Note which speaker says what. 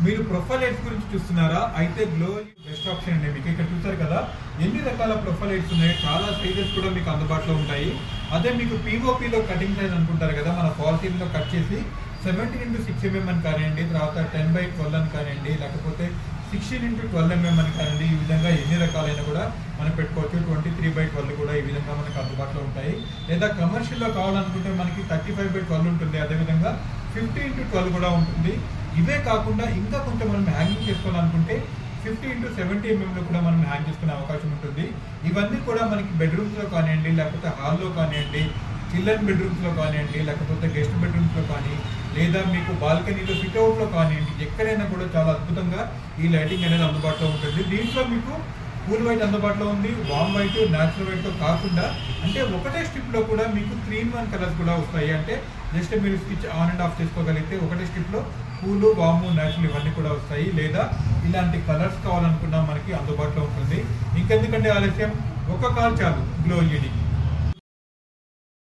Speaker 1: మీరు profile lights గురించి చూస్తున్నారా? అయితే గ్లో బెస్ట్ ఆప్షన్ అండి. మీకు ఇక్కడ చూసారు కదా ఎన్ని రకాల ప్రొఫైల్ లైట్స్ ఉన్నాయి, చాలా సైజెస్ కూడా మీకు అందుబాటులో ఉంటాయి. అదే మీకు పీఓపీలో కటింగ్ సైజ్ అనుకుంటారు కదా, మన పాలిథిన్లో కట్ చేసి 17x6 mm అని కానివ్వండి, తర్వాత 10x12 అని కానివ్వండి, లేకపోతే 16x12 mm అని కానివ్వండి, ఈ విధంగా ఎన్ని రకాలైన కూడా మనం పెట్టుకోవచ్చు. 23x12 కూడా ఈ విధంగా మనకు అందుబాటులో ఉంటాయి. లేదా కమర్షియల్లో కావాలనుకుంటే మనకి 35x12 ఉంటుంది, అదేవిధంగా 50x12 కూడా ఉంటుంది. ఇవే కాకుండా ఇంకా కొంచెం మనం హ్యాంగింగ్ చేసుకోవాలనుకుంటే 50x70 mm కూడా మనం హ్యాంగ్ చేసుకునే అవకాశం ఉంటుంది. ఇవన్నీ కూడా మనకి బెడ్రూమ్స్లో కానివ్వండి, లేకపోతే హాల్లో కానివ్వండి, చిల్డ్రన్ బెడ్రూమ్స్లో కానివ్వండి, లేకపోతే గెస్ట్ బెడ్రూమ్స్లో కానీ, లేదా మీకు బాల్కనీలో సిట్అవుట్లో కానివ్వండి, ఎక్కడైనా కూడా చాలా అద్భుతంగా ఈ లైటింగ్ అనేది అందుబాటులో ఉంటుంది. దీంట్లో మీకు కూల్ వైట్ అందుబాటులో ఉంది, వామ్ వైట్, న్యాచురల్ వైట్తో కాకుండా అంటే ఒకటే స్ట్రిప్లో కూడా మీకు 3-in-1 కలర్స్ కూడా వస్తాయి. అంటే జస్ట్ మీరు స్విచ్ ఆన్ అండ్ ఆఫ్ చేసుకోగలిగితే ఒకటే స్ట్రిప్లో కూలు, వాము, న్యాచురల్ ఇవన్నీ కూడా వస్తాయి. లేదా ఇలాంటి కలర్స్ కావాలనుకున్నా మనకి అందుబాటులో ఉంటుంది. ఇంకెందుకంటే ఆలస్యం, ఒక కాల్ చాలు గ్లో ఎల్ఈడి.